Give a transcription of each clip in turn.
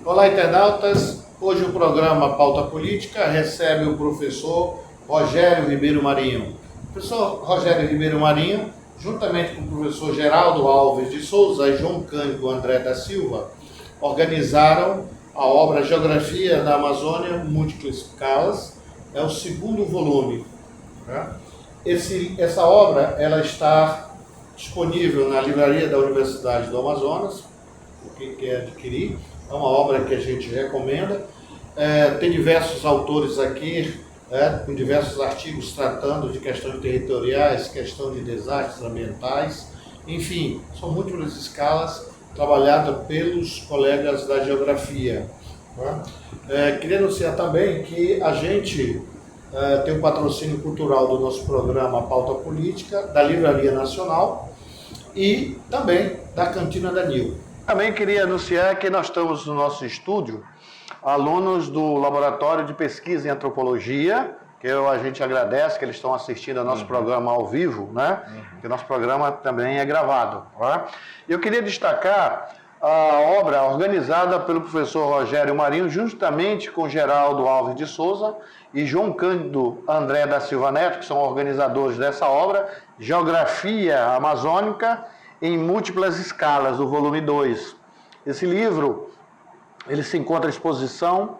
Olá, internautas. Hoje o programa Pauta Política recebe o professor Rogério Ribeiro Marinho. O professor Rogério Ribeiro Marinho, juntamente com o professor Geraldo Alves de Souza e João Cândido André da Silva, organizaram a obra Geografia da Amazônia, Múltiplas Escalas. É o segundo volume. Essa obra ela está disponível na livraria da Universidade do Amazonas, para quem quer adquirir. É uma obra que a gente recomenda. Tem diversos autores aqui, com diversos artigos tratando de questões territoriais, questão de desastres ambientais, enfim, são múltiplas escalas trabalhadas pelos colegas da geografia. Queria anunciar também que a gente tem um patrocínio cultural do nosso programa Pauta Política, da Livraria Nacional e também da Cantina da NIL. Também queria anunciar que nós estamos no nosso estúdio, alunos do Laboratório de Pesquisa em Antropologia, que a gente agradece que eles estão assistindo ao nosso programa ao vivo, né? Que o nosso programa também é gravado. Eu queria destacar a obra organizada pelo professor Rogério Marinho, juntamente com Geraldo Alves de Souza e João Cândido André da Silva Neto, que são organizadores dessa obra, Geografia Amazônica em Múltiplas Escalas, do volume 2. Esse livro ele se encontra à exposição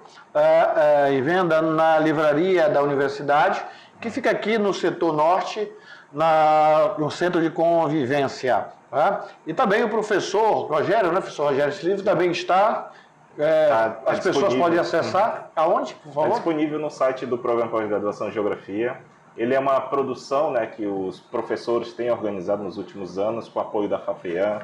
e venda na livraria da universidade, que fica aqui no setor norte, no centro de convivência. E também o professor Rogério, né, professor Rogério, esse livro também está... as pessoas podem acessar. Aonde, por favor? Está disponível no site do Programa de Pós-Graduação em Geografia. Ele é uma produção, né, que os professores têm organizado nos últimos anos, com o apoio da FAPEAM,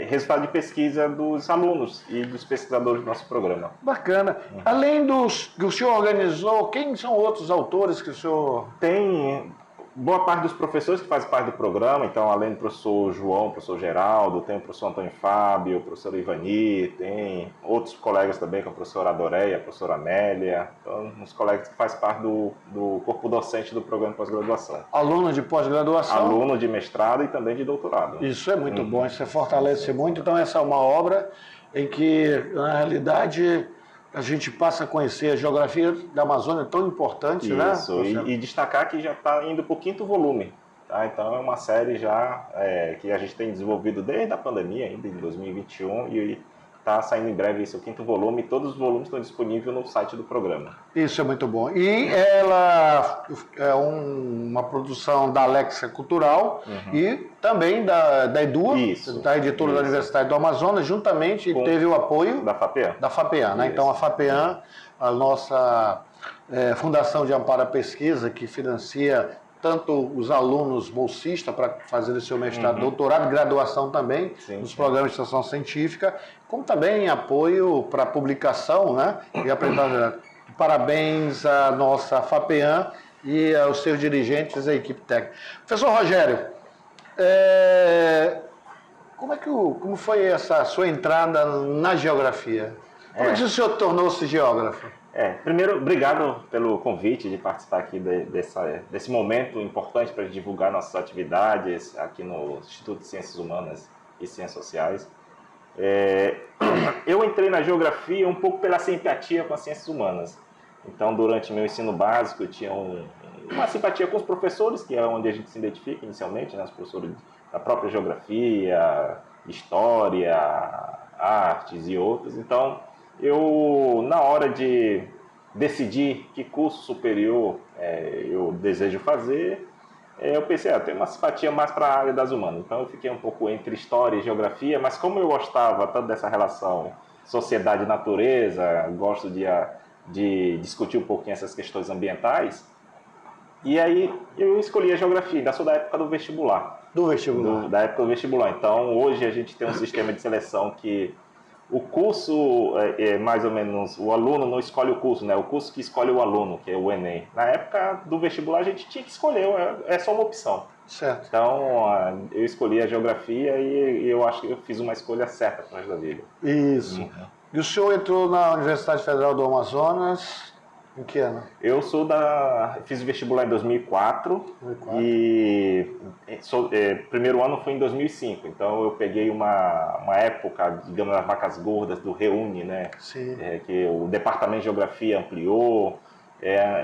resultado de pesquisa dos alunos e dos pesquisadores do nosso programa. Bacana. Além dos que o senhor organizou, quem são outros autores que o senhor... Tem boa parte dos professores que fazem parte do programa, então além do professor João, professor Geraldo, tem o professor Antônio Fábio, o professor Ivani, tem outros colegas também, como a professora Adoreia, a professora Amélia, então uns colegas que fazem parte do corpo docente do programa de pós-graduação. Aluno de pós-graduação? Aluno de mestrado e também de doutorado. Isso é muito bom, isso fortalece muito. Então essa é uma obra em que, na realidade, a gente passa a conhecer a geografia da Amazônia, tão importante, né? Isso, e destacar que já está indo para o 5º volume. Tá? Então é uma série já que a gente tem desenvolvido desde a pandemia, ainda em 2021, e está saindo em breve esse o 5º volume, e todos os volumes estão disponíveis no site do programa. Isso é muito bom. E ela é uma produção da Alexia Cultural e também da EDUA, da editora da Universidade do Amazonas, juntamente teve o apoio da FAPEAM. Da FAPEAM, né? Então a FAPEAM, a nossa Fundação de Amparo à Pesquisa, que financia tanto os alunos bolsistas para fazer o seu mestrado, doutorado, graduação também, nos programas de extensão científica, como também apoio para publicação, né? E aprendizagem. Parabéns à nossa FAPEAM e aos seus dirigentes e à equipe técnica. Professor Rogério, como foi essa sua entrada na geografia? Como é que o senhor tornou-se geógrafo? Primeiro, obrigado pelo convite de participar aqui desse momento importante para divulgar nossas atividades aqui no Instituto de Ciências Humanas e Ciências Sociais. Eu entrei na geografia um pouco pela simpatia com as ciências humanas. Então, durante meu ensino básico, eu tinha uma simpatia com os professores, que é onde a gente se identifica inicialmente, né? Os professores da própria geografia, história, artes e outros. Então, eu, na hora de decidir que curso superior eu desejo fazer, eu pensei, eu tenho uma simpatia mais para a área das humanas. Então eu fiquei um pouco entre história e geografia, mas como eu gostava tanto dessa relação sociedade e natureza, gosto de discutir um pouquinho essas questões ambientais, e aí eu escolhi a geografia, ainda sou da época do vestibular. Da época do vestibular. Então hoje a gente tem um sistema de seleção que o curso, mais ou menos, o aluno não escolhe o curso, né? O curso que escolhe o aluno, que é o Enem. Na época do vestibular, a gente tinha que escolher, é só uma opção. Certo. Então, eu escolhi a geografia e eu acho que eu fiz uma escolha certa para a vida. Isso. E o senhor entrou na Universidade Federal do Amazonas Em que ano? Fiz o vestibular em 2004, 2004. e primeiro ano foi em 2005. Então eu peguei uma época, digamos, das vacas gordas do Reúne, né? Sim. Que o departamento de geografia ampliou.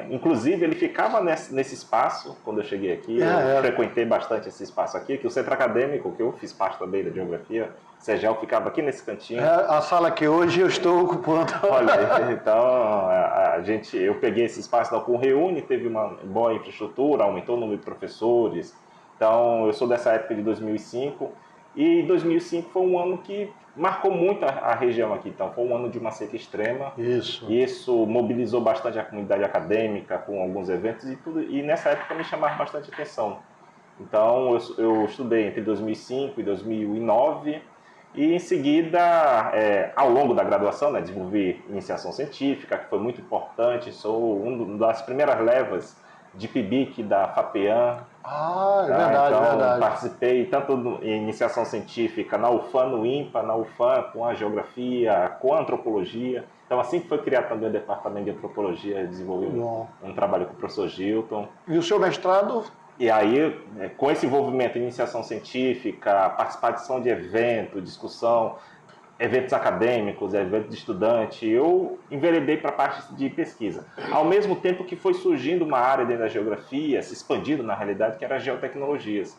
Inclusive ele ficava nesse espaço quando eu cheguei aqui. Eu frequentei bastante esse espaço aqui, que o centro acadêmico, que eu fiz parte também da geografia, CEGEL, ficava aqui nesse cantinho. A sala que hoje eu estou ocupando. Olha, então eu peguei esse espaço da UFRN Reúne, teve uma boa infraestrutura, aumentou o número de professores. Então eu sou dessa época de 2005, e 2005 foi um ano que marcou muito a região aqui. Então foi um ano de uma seca extrema. Isso. E isso mobilizou bastante a comunidade acadêmica com alguns eventos e tudo. E nessa época me chamava bastante atenção. Então eu estudei entre 2005 e 2009. E em seguida, ao longo da graduação, né, desenvolvi iniciação científica, que foi muito importante. Sou uma das primeiras levas de PIBIC da FAPEAM. Ah, é verdade, então, verdade. participei tanto em iniciação científica na UFAM, no INPA, na UFAM com a geografia, com a antropologia. Então, assim que foi criado também o departamento de antropologia, desenvolvi um trabalho com o professor Gilton. E o seu mestrado? E aí, com esse envolvimento em iniciação científica, participação de evento, discussão, eventos acadêmicos, eventos de estudante, eu enveredei para a parte de pesquisa. Ao mesmo tempo que foi surgindo uma área dentro da geografia, se expandindo na realidade, que era as geotecnologias.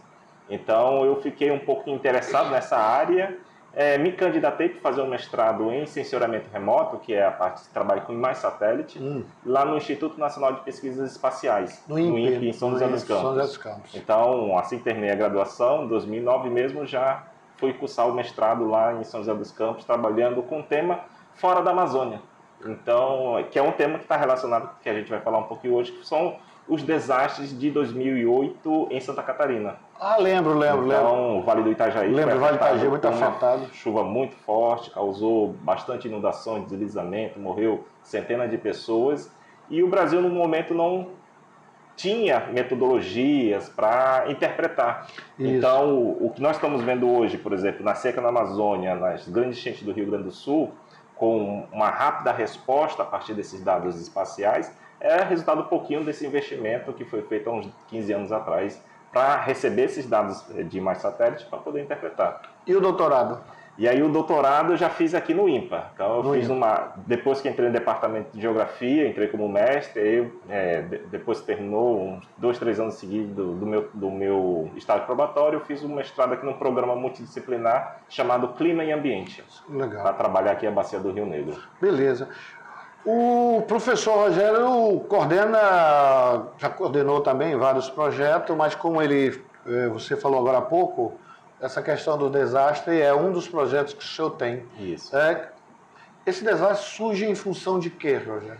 Então eu fiquei um pouco interessado nessa área, me candidatei para fazer um mestrado em sensoramento remoto, que é a parte que trabalha com mais satélite, lá no Instituto Nacional de Pesquisas Espaciais, no INPE, em São José dos Campos. Então, assim que terminei a graduação, em 2009 mesmo, já fui cursar o mestrado lá em São José dos Campos, trabalhando com o tema fora da Amazônia. Então, que é um tema que está relacionado, que a gente vai falar um pouquinho hoje, que são os desastres de 2008 em Santa Catarina. Ah, lembro. Então, o Vale do Itajaí. Lembro, o Vale do Itajaí muito afetado. Chuva muito forte, causou bastante inundações, deslizamento, morreu centenas de pessoas. E o Brasil, no momento, não tinha metodologias para interpretar. Isso. Então, o que nós estamos vendo hoje, por exemplo, na seca na Amazônia, nas grandes enchentes do Rio Grande do Sul, com uma rápida resposta a partir desses dados espaciais, é resultado um pouquinho desse investimento que foi feito há uns 15 anos atrás para receber esses dados de imagem satélite para poder interpretar. E o doutorado? E aí o doutorado eu já fiz aqui no INPA. Então eu fiz depois que entrei no departamento de geografia, entrei como mestre, depois que terminou uns 2, 3 anos seguidos do meu estágio probatório, eu fiz um mestrado aqui num programa multidisciplinar chamado Clima e Ambiente. Legal. Para trabalhar aqui a bacia do Rio Negro. Beleza. O professor Rogério já coordenou também vários projetos, mas como você falou agora há pouco, essa questão do desastre é um dos projetos que o senhor tem. Isso. Esse desastre surge em função de quê, Rogério?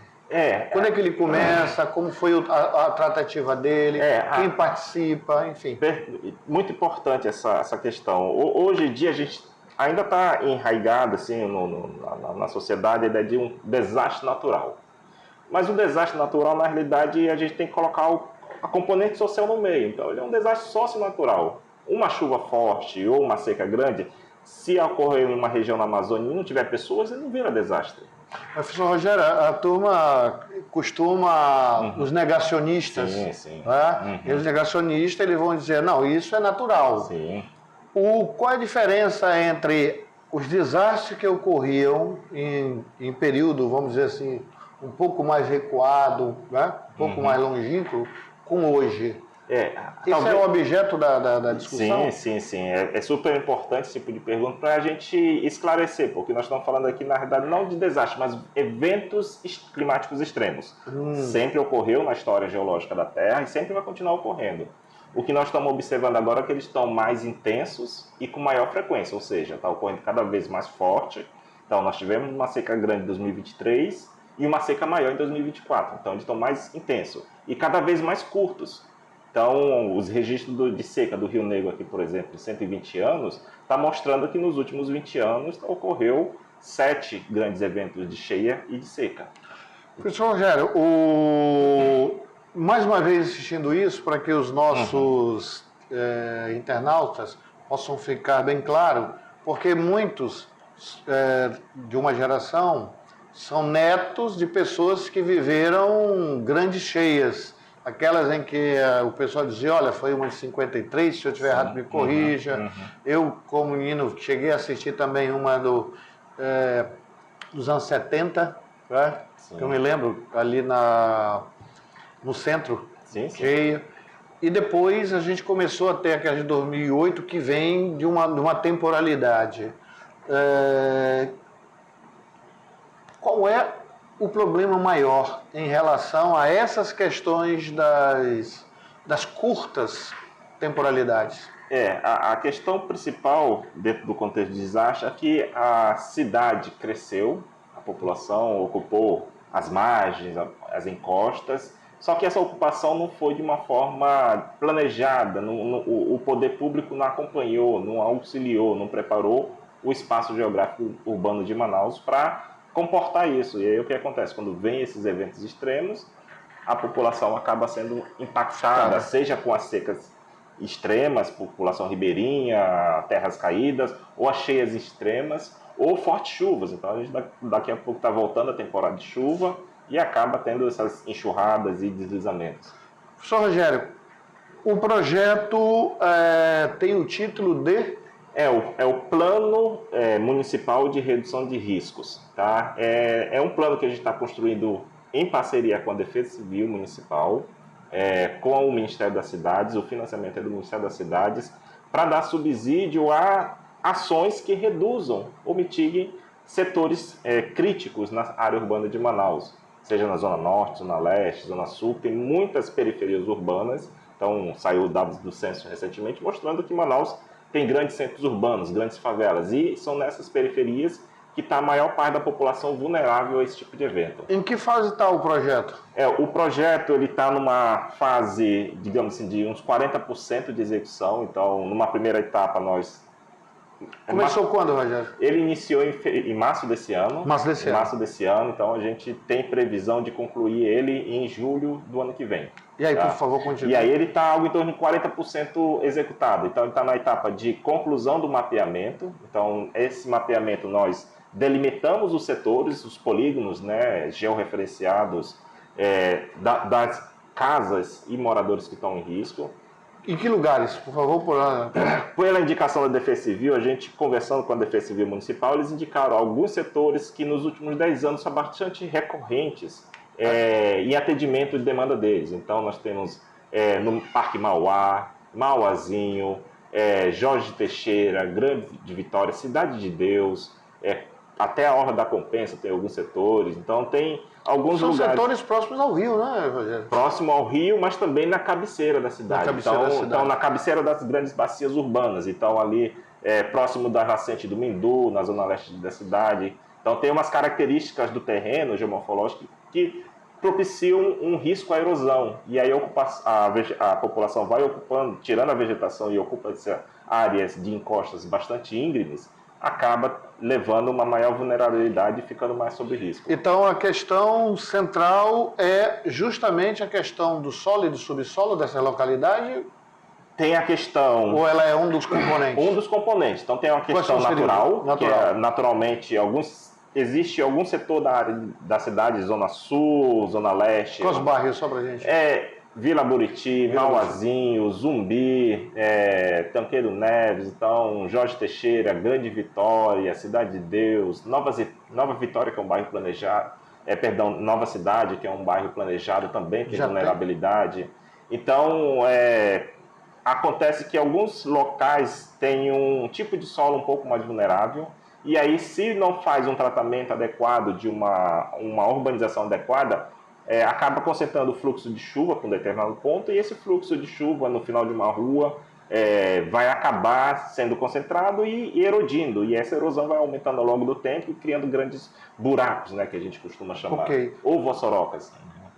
Quando é que ele começa? Como foi a tratativa dele? Quem participa? Enfim. Muito importante essa questão. Hoje em dia a gente ainda está enraigado assim, na sociedade a ideia de um desastre natural. Mas o desastre natural, na realidade, a gente tem que colocar a componente social no meio. Então, ele é um desastre socio-natural. Uma chuva forte ou uma seca grande, se ocorrer em uma região na Amazônia e não tiver pessoas, ele não vira desastre. Professor Rogério, a turma costuma, os negacionistas, sim. Né? Os negacionistas eles vão dizer, não, isso é natural. Sim. Qual é a diferença entre os desastres que ocorriam em período, vamos dizer assim, um pouco mais recuado, né? Um pouco mais longínquo, com hoje? Isso é o objeto da discussão? Sim. É super importante esse tipo de pergunta para a gente esclarecer, porque nós estamos falando aqui, na verdade, não de desastre, mas eventos climáticos extremos. Sempre ocorreu na história geológica da Terra e sempre vai continuar ocorrendo. O que nós estamos observando agora é que eles estão mais intensos e com maior frequência, ou seja, está ocorrendo cada vez mais forte. Então, nós tivemos uma seca grande em 2023 e uma seca maior em 2024. Então, eles estão mais intensos e cada vez mais curtos. Então, os registros de seca do Rio Negro aqui, por exemplo, de 120 anos, está mostrando que nos últimos 20 anos ocorreu 7 grandes eventos de cheia e de seca. Professor Rogério, mais uma vez assistindo isso, para que os nossos internautas possam ficar bem claro, porque muitos de uma geração são netos de pessoas que viveram grandes cheias. Aquelas em que o pessoal dizia, olha, foi uma de 53, se eu estiver errado me corrija. Eu, como menino, cheguei a assistir também uma dos anos 70, né? Que eu me lembro, ali no centro, cheia. E depois a gente começou a ter aquela de 2008, que vem de uma temporalidade. Qual é o problema maior em relação a essas questões das curtas temporalidades? A questão principal dentro do contexto de desastre é que a cidade cresceu, a população ocupou as margens, as encostas, só que essa ocupação não foi de uma forma planejada, o poder público não acompanhou, não auxiliou, não preparou o espaço geográfico urbano de Manaus para comportar isso. E aí o que acontece? Quando vem esses eventos extremos, a população acaba sendo impactada, seja com as secas extremas, população ribeirinha, terras caídas, ou as cheias extremas, ou fortes chuvas. Então a gente daqui a pouco está voltando a temporada de chuva e acaba tendo essas enxurradas e deslizamentos. Professor Rogério, o projeto tem o título de... É o Plano Municipal de Redução de Riscos. Tá? É um plano que a gente está construindo em parceria com a Defesa Civil Municipal, com o Ministério das Cidades, o financiamento é do Ministério das Cidades, para dar subsídio a ações que reduzam ou mitiguem setores críticos na área urbana de Manaus, seja na Zona Norte, Zona Leste, Zona Sul, tem muitas periferias urbanas. Então saiu dados do censo recentemente mostrando que Manaus tem grandes centros urbanos, grandes favelas, e são nessas periferias que está a maior parte da população vulnerável a esse tipo de evento. Em que fase está o projeto? O projeto está numa fase, digamos assim, de uns 40% de execução. Então, numa primeira etapa, nós... Começou quando, Rogério? Ele iniciou em março desse ano. Março desse ano. Então a gente tem previsão de concluir ele em julho do ano que vem. E aí, por favor, continue. E aí ele está algo em torno de 40% executado. Então ele está na etapa de conclusão do mapeamento. Então esse mapeamento nós delimitamos os setores, os polígonos, né, georreferenciados das casas e moradores que estão em risco. Em que lugares, por favor? Pela indicação da Defesa Civil, a gente conversando com a Defesa Civil Municipal, eles indicaram alguns setores que nos últimos 10 anos são bastante recorrentes em atendimento de demanda deles. Então nós temos no Parque Mauá, Mauazinho, Jorge Teixeira, Grande Vitória, Cidade de Deus, até a Orla da Compensa tem alguns setores. Então tem alguns lugares... São setores próximos ao rio, né, Rogério? Próximo ao rio, mas também na cabeceira da cidade. Então, na cabeceira das grandes bacias urbanas. Então, ali próximo da nascente do Mindu, na zona leste da cidade. Então, tem umas características do terreno geomorfológico que propiciam um risco à erosão. E aí a população vai ocupando, tirando a vegetação e ocupa áreas de encostas bastante íngremes, acaba levando uma maior vulnerabilidade e ficando mais sob risco. Então a questão central é justamente a questão do solo e do subsolo dessa localidade? Tem a questão... Ou ela é um dos componentes? Um dos componentes. Então tem uma questão natural, que naturalmente existe algum setor da área da cidade, Zona Sul, Zona Leste... Quais bairros, só pra gente? Vila Buriti, Mauazinho, Zumbi, Tanqueiro Neves, então Jorge Teixeira, Grande Vitória, Cidade de Deus, Nova Vitória, que é um bairro planejado, Nova Cidade, que é um bairro planejado também, tem vulnerabilidade. Então, acontece que alguns locais têm um tipo de solo um pouco mais vulnerável, e aí se não faz um tratamento adequado de uma urbanização adequada, acaba concentrando o fluxo de chuva para um determinado ponto, e esse fluxo de chuva no final de uma rua vai acabar sendo concentrado e erodindo, e essa erosão vai aumentando ao longo do tempo e criando grandes buracos, né, que a gente costuma chamar, ou vossorocas.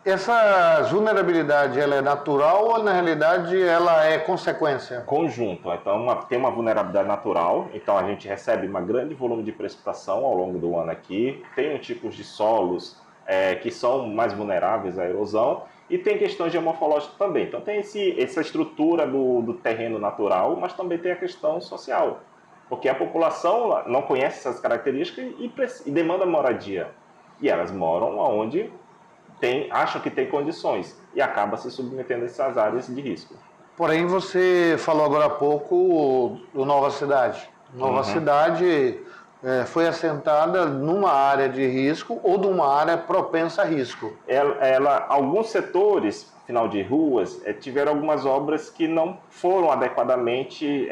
Essa vulnerabilidade, ela é natural ou na realidade ela é consequência? Conjunto. Então tem uma vulnerabilidade natural, então a gente recebe um grande volume de precipitação ao longo do ano aqui, tem tipos de solos que são mais vulneráveis à erosão, e tem questões geomorfológicas também. Então tem essa estrutura do terreno natural, mas também tem a questão social, porque a população não conhece essas características e demanda moradia. e elas moram onde acham que tem condições e acaba se submetendo a essas áreas de risco. Porém, você falou agora há pouco do Nova Cidade. Nova Cidade foi assentada numa área de risco ou numa área propensa a risco. Alguns setores, final de ruas, tiveram algumas obras que não foram adequadamente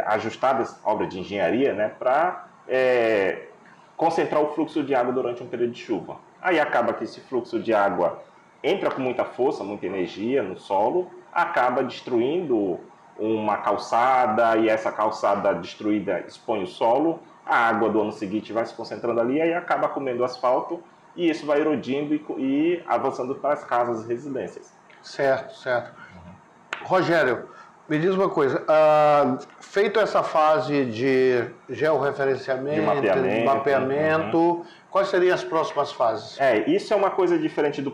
ajustadas, obras de engenharia, né, para concentrar o fluxo de água durante um período de chuva. Aí acaba que esse fluxo de água entra com muita força, muita energia no solo, acaba destruindo uma calçada, e essa calçada destruída expõe o solo, a água do ano seguinte vai se concentrando ali, aí acaba comendo o asfalto, e isso vai erodindo e avançando para as casas e residências. Certo, certo. Rogério, me diz uma coisa, feito essa fase de georreferenciamento, de mapeamento, quais seriam as próximas fases? Isso é uma coisa diferente do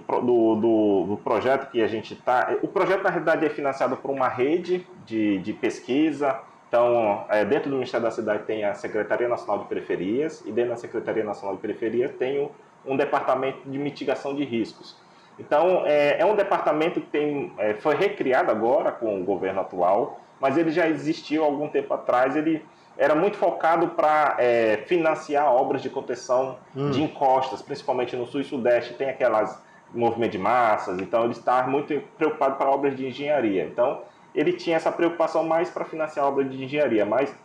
projeto que a gente está... O projeto, na realidade, é financiado por uma rede de pesquisa. Então, dentro do Ministério da Cidade tem a Secretaria Nacional de Periferias, e dentro da Secretaria Nacional de Periferias tem um departamento de mitigação de riscos. Então, é um departamento que foi recriado agora com o governo atual, mas ele já existiu há algum tempo atrás. Ele era muito focado para financiar obras de contenção de encostas, principalmente no sul e sudeste, tem aquelas movimento de massas, então ele está muito preocupado para obras de engenharia. Então, ele tinha essa preocupação mais para financiar obras de engenharia, mas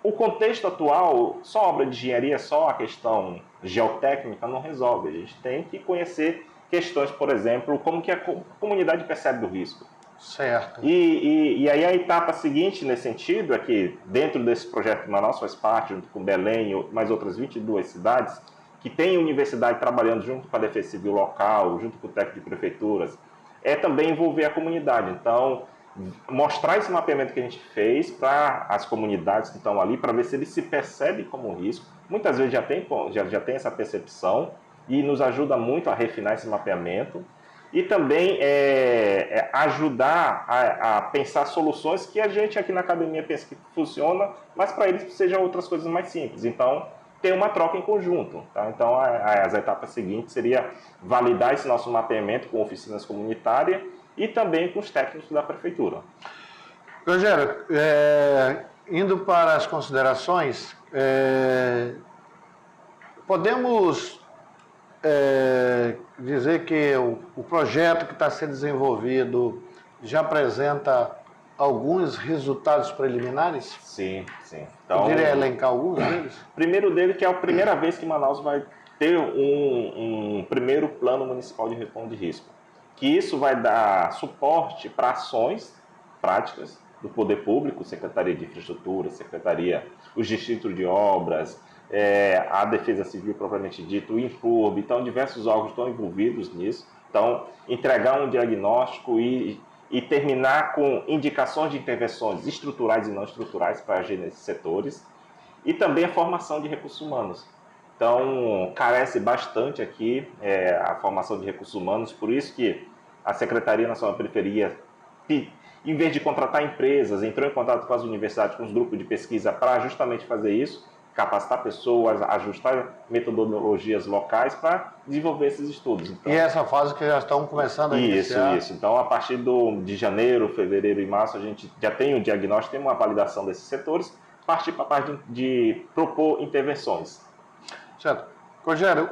o contexto atual, só obra de engenharia, só a questão geotécnica não resolve. A gente tem que conhecer questões, por exemplo, como que a comunidade percebe o risco. Certo. E aí a etapa seguinte nesse sentido é que dentro desse projeto que Manaus faz parte, junto com Belém e mais outras 22 cidades, que tem universidade trabalhando junto com a Defesa Civil local, junto com o técnico de prefeituras, é também envolver a comunidade. Então, mostrar esse mapeamento que a gente fez para as comunidades que estão ali, para ver se eles se percebem como um risco. Muitas vezes já tem essa percepção, e nos ajuda muito a refinar esse mapeamento, e também ajudar a pensar soluções que a gente aqui na academia pensa que funciona, mas para eles sejam outras coisas mais simples. Então, ter uma troca em conjunto. Tá? Então, as etapas seguintes seria validar esse nosso mapeamento com oficinas comunitárias e também com os técnicos da prefeitura. Rogério, indo para as considerações, podemos dizer que o projeto que está sendo desenvolvido já apresenta alguns resultados preliminares? Sim, sim. Então, poderia elencar alguns deles? Primeiro dele, que é a primeira vez que Manaus vai ter um primeiro plano municipal de resposta de risco. Que isso vai dar suporte para ações práticas do poder público, Secretaria de Infraestrutura, os distritos de obras, a Defesa Civil propriamente dito, o INPURB. Então, diversos órgãos estão envolvidos nisso. Então, entregar um diagnóstico e terminar com indicações de intervenções estruturais e não estruturais para agir nesses setores. E também a formação de recursos humanos. Então, carece bastante aqui a formação de recursos humanos, por isso que a Secretaria Nacional de Periferia, em vez de contratar empresas, entrou em contato com as universidades, com os grupos de pesquisa para justamente fazer isso, capacitar pessoas, ajustar metodologias locais para desenvolver esses estudos. Então, e essa fase que já estão começando a iniciar? Isso. Então, a partir de janeiro, fevereiro e março, a gente já tem um diagnóstico, tem uma validação desses setores, partir para a parte de propor intervenções. Certo. Rogério,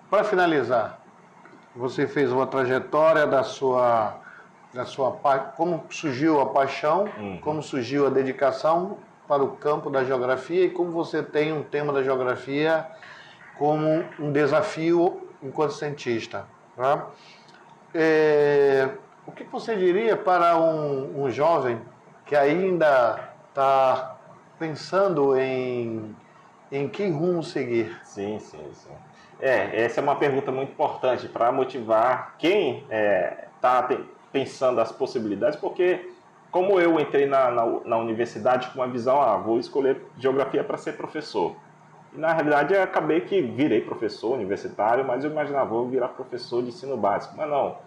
para finalizar, você fez uma trajetória como surgiu a paixão, como surgiu a dedicação para o campo da geografia e como você tem um tema da geografia como um desafio enquanto cientista. Tá? O que você diria para um jovem que ainda está pensando em que rumo seguir? Sim. Essa é uma pergunta muito importante para motivar quem está pensando as possibilidades, porque como eu entrei na universidade com uma visão, vou escolher geografia para ser professor. E na realidade eu acabei que virei professor universitário, mas eu imaginava, vou virar professor de ensino básico. Mas não.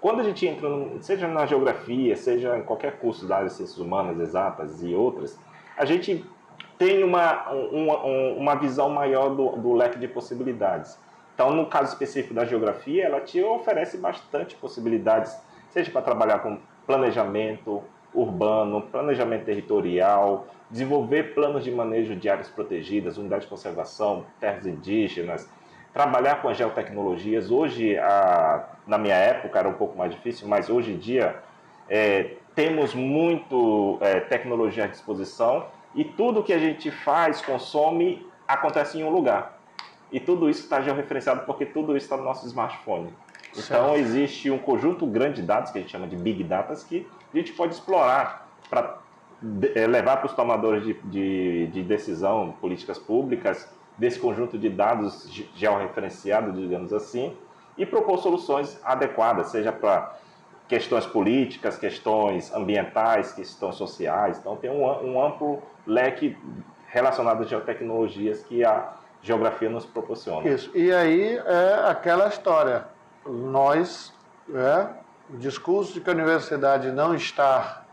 Quando a gente entra, seja na geografia, seja em qualquer curso da área de ciências humanas, exatas e outras, a gente tem uma visão maior do leque de possibilidades. Então, no caso específico da geografia, ela te oferece bastante possibilidades, seja para trabalhar com planejamento urbano, planejamento territorial, desenvolver planos de manejo de áreas protegidas, unidades de conservação, terras indígenas, trabalhar com as geotecnologias. Hoje, na minha época era um pouco mais difícil, mas hoje em dia temos muito tecnologia à disposição e tudo que a gente faz, consome, acontece em um lugar. E tudo isso está georreferenciado porque tudo isso está no nosso smartphone. Então, existe um conjunto grande de dados, que a gente chama de Big Data, que a gente pode explorar para levar para os tomadores de decisão, políticas públicas, desse conjunto de dados georreferenciados, digamos assim, e propor soluções adequadas, seja para questões políticas, questões ambientais, questões sociais. Então, tem um amplo leque relacionado às geotecnologias que a geografia nos proporciona. Isso. E aí é aquela história. O discurso de que a universidade não está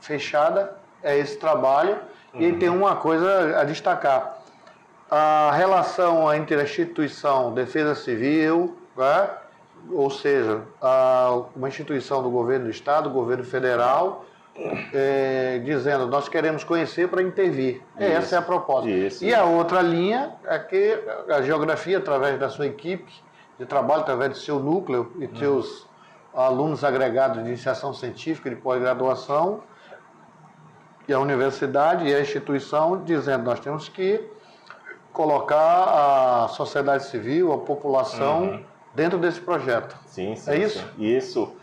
fechada é esse trabalho. E aí tem uma coisa a destacar. A relação entre a instituição Defesa Civil, ou seja, uma instituição do governo do Estado, do governo federal, dizendo, nós queremos conhecer para intervir. Essa é a proposta. E a outra linha é que a geografia, através da sua equipe de trabalho, através do seu núcleo e de seus alunos agregados de iniciação científica, de pós-graduação, e a universidade e a instituição dizendo, nós temos que colocar a sociedade civil, a população dentro desse projeto. Sim, é isso? Sim. Isso.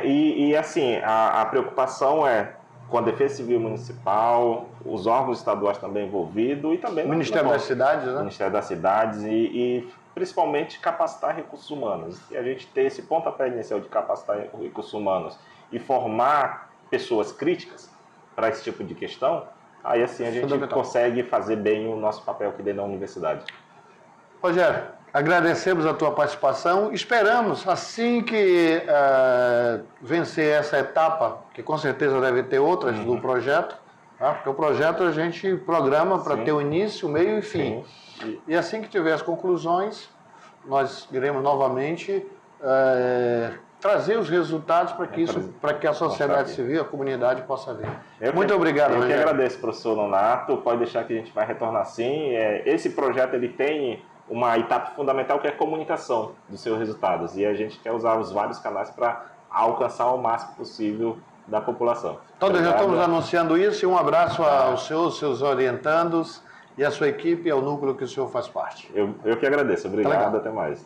E assim, a preocupação é com a Defesa Civil Municipal, os órgãos estaduais também envolvidos e também... O Ministério das Cidades, né? O Ministério das Cidades e principalmente capacitar recursos humanos. E a gente ter esse pontapé inicial de capacitar recursos humanos e formar pessoas críticas para esse tipo de questão, aí assim a gente consegue fazer bem o nosso papel aqui dentro da universidade. Rogério, agradecemos a tua participação. Esperamos, assim que vencer essa etapa, que com certeza deve ter outras do projeto, porque o projeto a gente programa para ter o início, o meio e fim. E assim que tiver as conclusões, nós iremos novamente trazer os resultados para que a sociedade civil, a comunidade possa ver. Muito obrigado, Rogério. Eu que agradeço, professor Nonato. Pode deixar que a gente vai retornar sim. Esse projeto ele tem uma etapa fundamental que é a comunicação dos seus resultados. E a gente quer usar os vários canais para alcançar o máximo possível da população. Então, já estamos anunciando isso e um abraço aos seus orientandos e à sua equipe e ao núcleo que o senhor faz parte. Eu que agradeço. Obrigado, até mais.